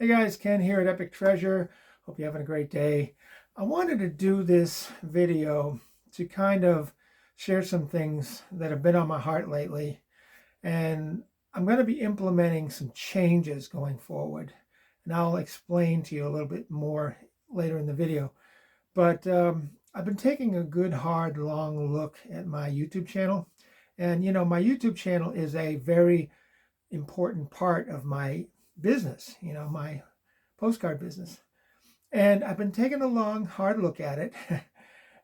Hey guys, Ken here at Epic Treasure. Hope you're having a great day. I wanted to do this video to kind of share some things that have been on my heart lately. And I'm going to be implementing some changes going forward. And I'll explain to you a little bit more later in the video. But I've been taking a good, hard, long look at my YouTube channel. And my YouTube channel is a very important part of my business, my postcard business. And I've been taking a long, hard look at it.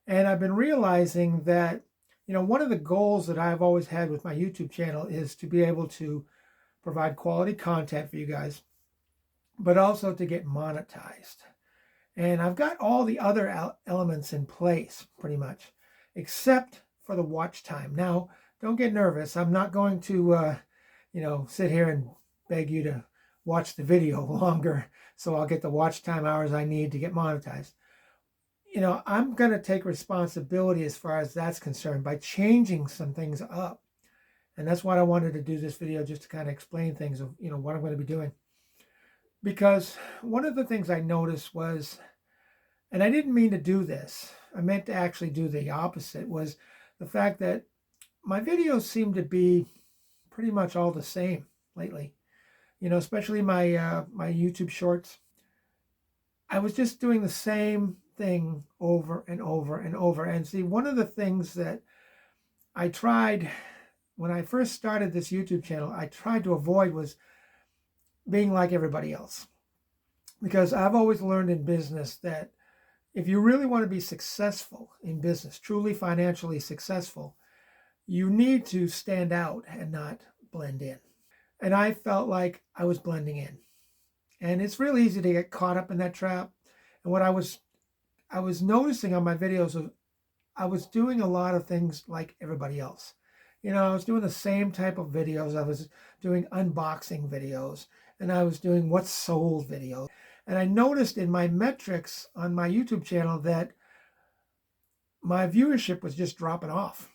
And I've been realizing that, one of the goals that I've always had with my YouTube channel is to be able to provide quality content for you guys, but also to get monetized. And I've got all the other elements in place pretty much, except for the watch time. Now, don't get nervous. I'm not going to, sit here and beg you to watch the video longer so I'll get the watch time hours I need to get monetized. I'm going to take responsibility as far as that's concerned by changing some things up. And that's why I wanted to do this video, just to kind of explain things of, what I'm going to be doing. Because one of the things I noticed was, and I didn't mean to do this, I meant to actually do the opposite, was the fact that my videos seem to be pretty much all the same lately. Especially my my YouTube shorts. I was just doing the same thing over and over and over. And see, one of the things that I tried when I first started this YouTube channel, I tried to avoid was being like everybody else. Because I've always learned in business that if you really want to be successful in business, truly financially successful, you need to stand out and not blend in. And I felt like I was blending in. And it's really easy to get caught up in that trap. And what I was noticing on my videos, I was doing a lot of things like everybody else. I was doing the same type of videos. I was doing unboxing videos, and I was doing what's sold videos. And I noticed in my metrics on my YouTube channel that my viewership was just dropping off.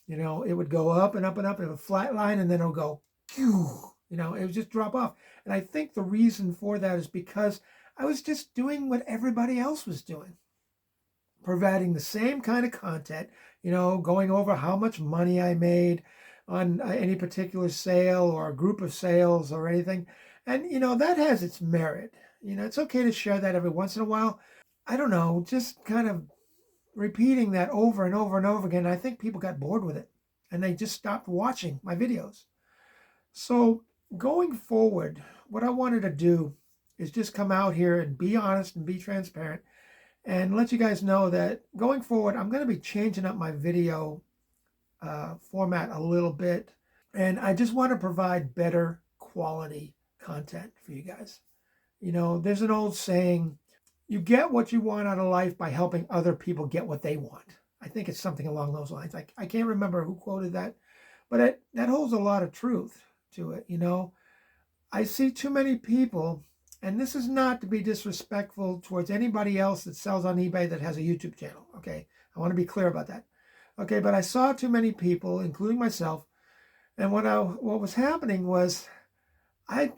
It would go up and up and up, it would flatline, and then it would go, phew. It would just drop off. And I think the reason for that is because I was just doing what everybody else was doing, providing the same kind of content, going over how much money I made on any particular sale or a group of sales or anything. And, that has its merit. It's okay to share that every once in a while. I don't know, just kind of repeating that over and over and over again. I think people got bored with it and they just stopped watching my videos. So going forward, what I wanted to do is just come out here and be honest and be transparent and let you guys know that going forward, I'm going to be changing up my video format a little bit. And I just want to provide better quality content for you guys. There's an old saying, you get what you want out of life by helping other people get what they want. I think it's something along those lines. I can't remember who quoted that, but that holds a lot of truth to it. I see too many people, and this is not to be disrespectful towards anybody else that sells on eBay that has a YouTube channel. Okay, I want to be clear about that. Okay, but I saw too many people, including myself, and what was happening was I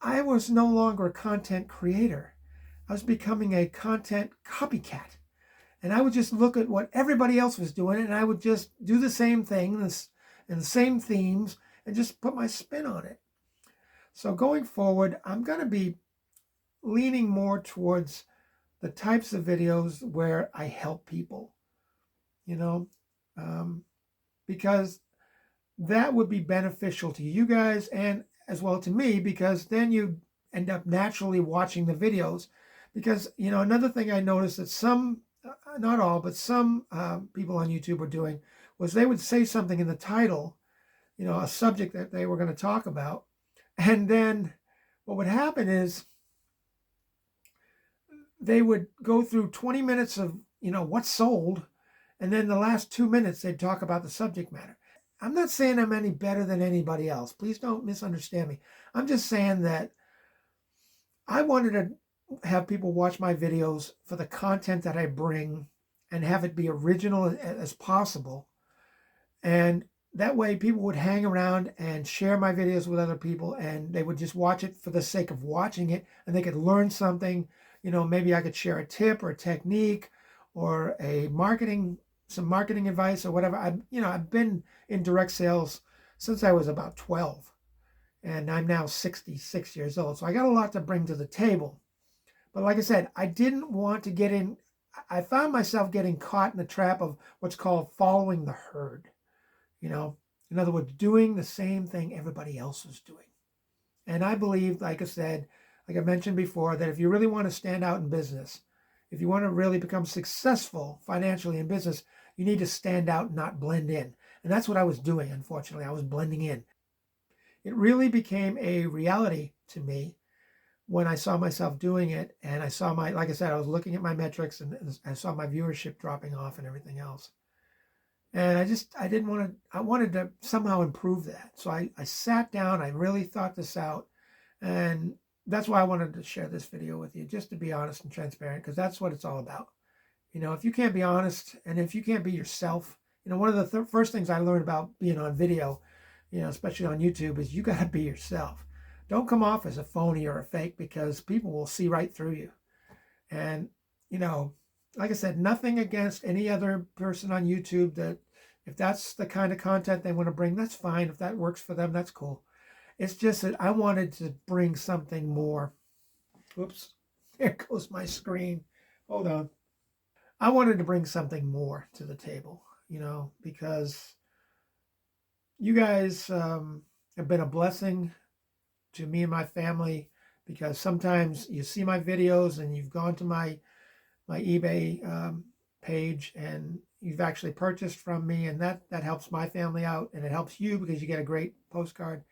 was no longer a content creator. I was becoming a content copycat. And I would just look at what everybody else was doing, and I would just do the same thing and the same themes and just put my spin on it. So going forward, I'm going to be leaning more towards the types of videos where I help people, because that would be beneficial to you guys and as well to me, because then you end up naturally watching the videos. Because, another thing I noticed that some, not all, but some people on YouTube were doing was they would say something in the title, a subject that they were going to talk about. And then what would happen is they would go through 20 minutes of, what's sold. And then the last 2 minutes, they'd talk about the subject matter. I'm not saying I'm any better than anybody else. Please don't misunderstand me. I'm just saying that I wanted to have people watch my videos for the content that I bring and have it be original as possible. And that way people would hang around and share my videos with other people, and they would just watch it for the sake of watching it, and they could learn something. Maybe I could share a tip or a technique or some marketing advice or whatever. I've been in direct sales since I was about 12, and I'm now 66 years old. So I got a lot to bring to the table. But like I said, I didn't want to get in. I found myself getting caught in the trap of what's called following the herd. You know, in other words, doing the same thing everybody else was doing. And I believe, like I said, like I mentioned before, that if you really want to stand out in business, if you want to really become successful financially in business, you need to stand out, not blend in. And that's what I was doing, unfortunately. I was blending in. It really became a reality to me when I saw myself doing it, and I saw like I said, I was looking at my metrics, and I saw my viewership dropping off and everything else. And I didn't want to, I wanted to somehow improve that. So I sat down, I really thought this out. And that's why I wanted to share this video with you, just to be honest and transparent, because that's what it's all about. If you can't be honest and if you can't be yourself, one of the first things I learned about being on video, especially on YouTube, is you got to be yourself. Don't come off as a phony or a fake, because people will see right through you. And, like I said, nothing against any other person on YouTube that if that's the kind of content they want to bring, that's fine. If that works for them, that's cool. It's just that I wanted to bring something more. Oops, there goes my screen. Hold on. I wanted to bring something more to the table, because you guys have been a blessing to me and my family, because sometimes you see my videos and you've gone to my eBay page and you've actually purchased from me, and that helps my family out, and it helps you because you get a great postcard.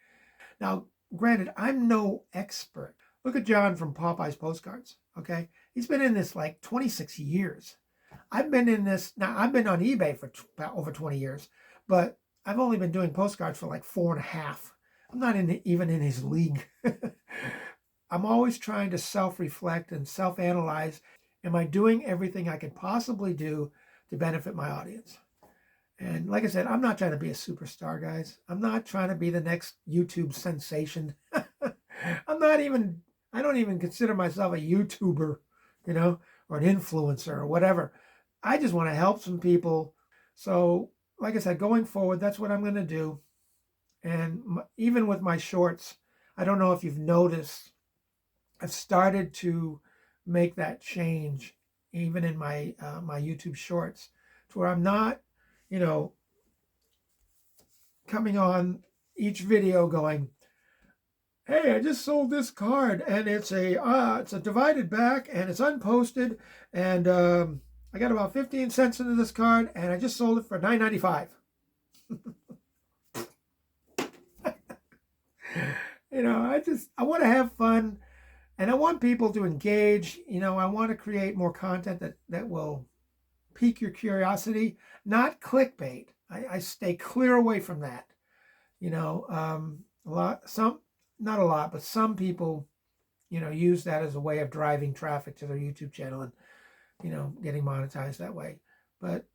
Now, granted, I'm no expert. Look at John from Popeye's Postcards, okay? He's been in this like 26 years. I've been in this, now I've been on eBay for over 20 years, but I've only been doing postcards for like 4.5. I'm not even in his league. I'm always trying to self-reflect and self-analyze. Am I doing everything I could possibly do to benefit my audience? And like I said, I'm not trying to be a superstar, guys. I'm not trying to be the next YouTube sensation. I don't even consider myself a YouTuber, or an influencer or whatever. I just want to help some people. So, like I said, going forward, that's what I'm going to do. And even with my shorts, I don't know if you've noticed, I've started to make that change even in my my YouTube shorts, to where I'm not, coming on each video going, hey, I just sold this card and it's a divided back and it's unposted, and I got about 15 cents into this card and I just sold it for $9.95. I want to have fun. And I want people to engage. I want to create more content that will pique your curiosity, not clickbait. I stay clear away from that. Not a lot, but some people, use that as a way of driving traffic to their YouTube channel and, getting monetized that way. But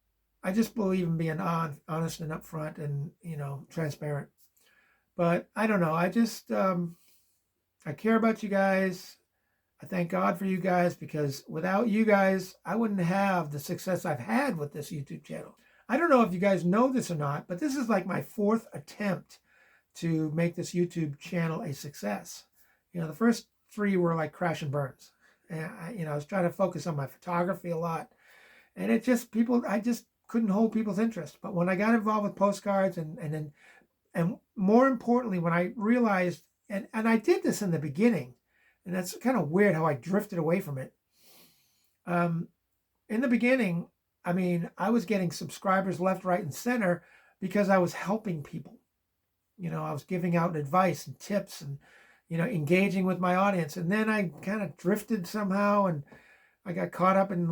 I just believe in being honest and upfront and, transparent. But I don't know. I care about you guys. I thank God for you guys, because without you guys, I wouldn't have the success I've had with this YouTube channel. I don't know if you guys know this or not, but this is like my 4th attempt to make this YouTube channel a success. The first 3 were like crash and burns. And I was trying to focus on my photography a lot, and I just couldn't hold people's interest. But when I got involved with postcards and more importantly, when I realized, and I did this in the beginning, and that's kind of weird how I drifted away from it. In the beginning, I was getting subscribers left, right, and center because I was helping people. I was giving out advice and tips and, engaging with my audience. And then I kind of drifted somehow, and I got caught up in,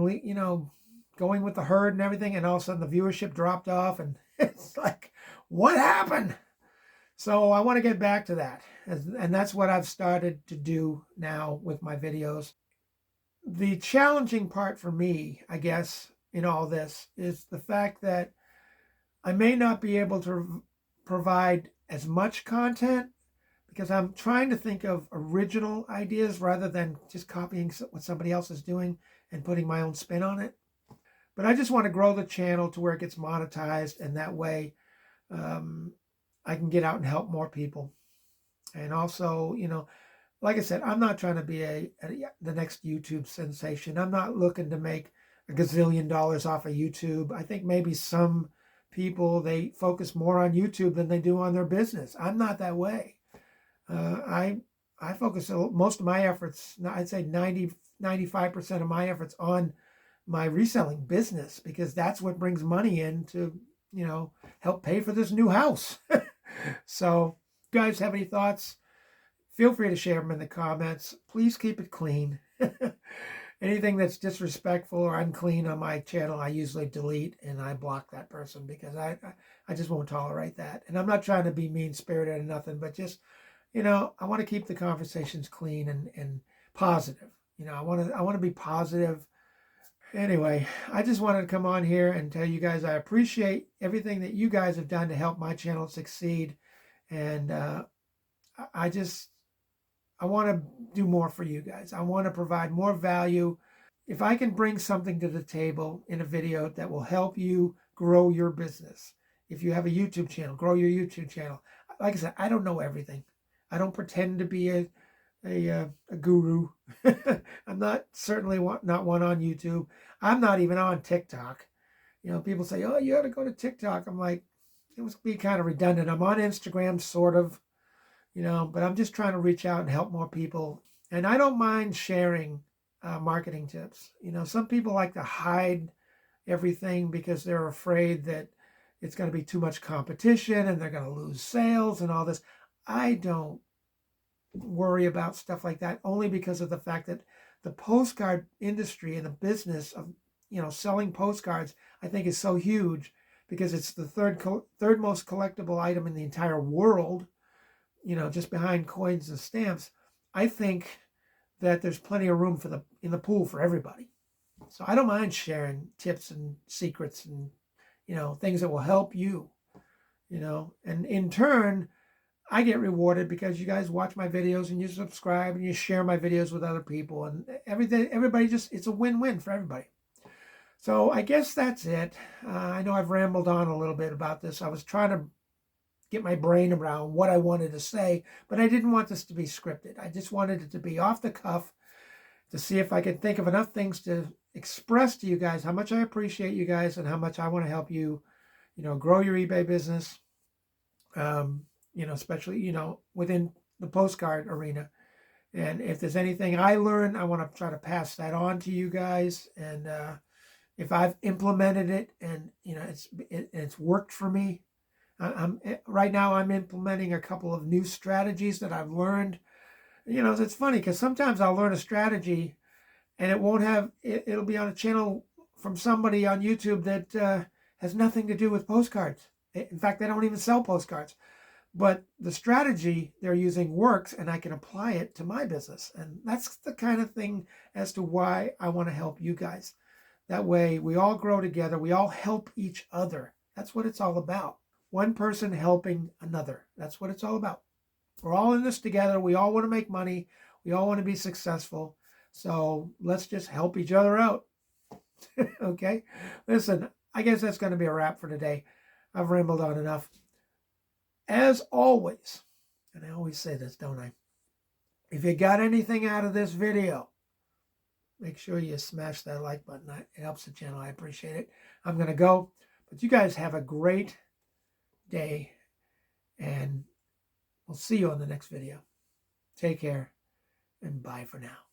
going with the herd and everything. And all of a sudden the viewership dropped off, and it's like, what happened? So I want to get back to that. And that's what I've started to do now with my videos. The challenging part for me, I guess, in all this is the fact that I may not be able to provide as much content because I'm trying to think of original ideas rather than just copying what somebody else is doing and putting my own spin on it. But I just want to grow the channel to where it gets monetized, and that way I can get out and help more people. And also, like I said, I'm not trying to be the next YouTube sensation. I'm not looking to make a gazillion dollars off of YouTube. I think maybe some people, they focus more on YouTube than they do on their business. I'm not that way. I focus most of my efforts, I'd say 95% of my efforts on my reselling business, because that's what brings money in to, help pay for this new house. So, if you guys have any thoughts, feel free to share them in the comments. Please keep it clean. Anything that's disrespectful or unclean on my channel, I usually delete and I block that person, because I just won't tolerate that. And I'm not trying to be mean-spirited or nothing, but just, I want to keep the conversations clean and positive. I want to be positive. Anyway, I just wanted to come on here and tell you guys I appreciate everything that you guys have done to help my channel succeed. And I want to do more for you guys. I want to provide more value. If I can bring something to the table in a video that will help you grow your business. If you have a YouTube channel, grow your YouTube channel. Like I said, I don't know everything. I don't pretend to be a guru. I'm not certainly not one on YouTube. I'm not even on TikTok. People say, oh, you ought to go to TikTok. I'm like, it would be kind of redundant. I'm on Instagram, sort of, but I'm just trying to reach out and help more people. And I don't mind sharing marketing tips. Some people like to hide everything because they're afraid that it's going to be too much competition and they're going to lose sales and all this. I don't worry about stuff like that, only because of the fact that the postcard industry and the business of selling postcards, I think, is so huge, because it's the third most collectible item in the entire world, just behind coins and stamps. I think that there's plenty of room in the pool for everybody. So I don't mind sharing tips and secrets and things that will help you, and in turn I get rewarded because you guys watch my videos and you subscribe and you share my videos with other people, and everybody it's a win-win for everybody. So I guess that's it. I know I've rambled on a little bit about this. I was trying to get my brain around what I wanted to say, but I didn't want this to be scripted. I just wanted it to be off the cuff, to see if I could think of enough things to express to you guys how much I appreciate you guys and how much I want to help you, grow your eBay business. Especially, within the postcard arena. And if there's anything I learn, I want to try to pass that on to you guys. And if I've implemented it and, it's worked for me, right now I'm implementing a couple of new strategies that I've learned. It's funny because sometimes I'll learn a strategy and it'll be on a channel from somebody on YouTube that has nothing to do with postcards. In fact, they don't even sell postcards. But the strategy they're using works, and I can apply it to my business. And that's the kind of thing as to why I want to help you guys. That way we all grow together. We all help each other. That's what it's all about. One person helping another. That's what it's all about. We're all in this together. We all want to make money. We all want to be successful. So let's just help each other out. Okay? Listen, I guess that's going to be a wrap for today. I've rambled on enough. As always, and I always say this, don't I? If you got anything out of this video, make sure you smash that like button. It helps the channel. I appreciate it. I'm going to go, but you guys have a great day, and we'll see you on the next video. Take care, and bye for now.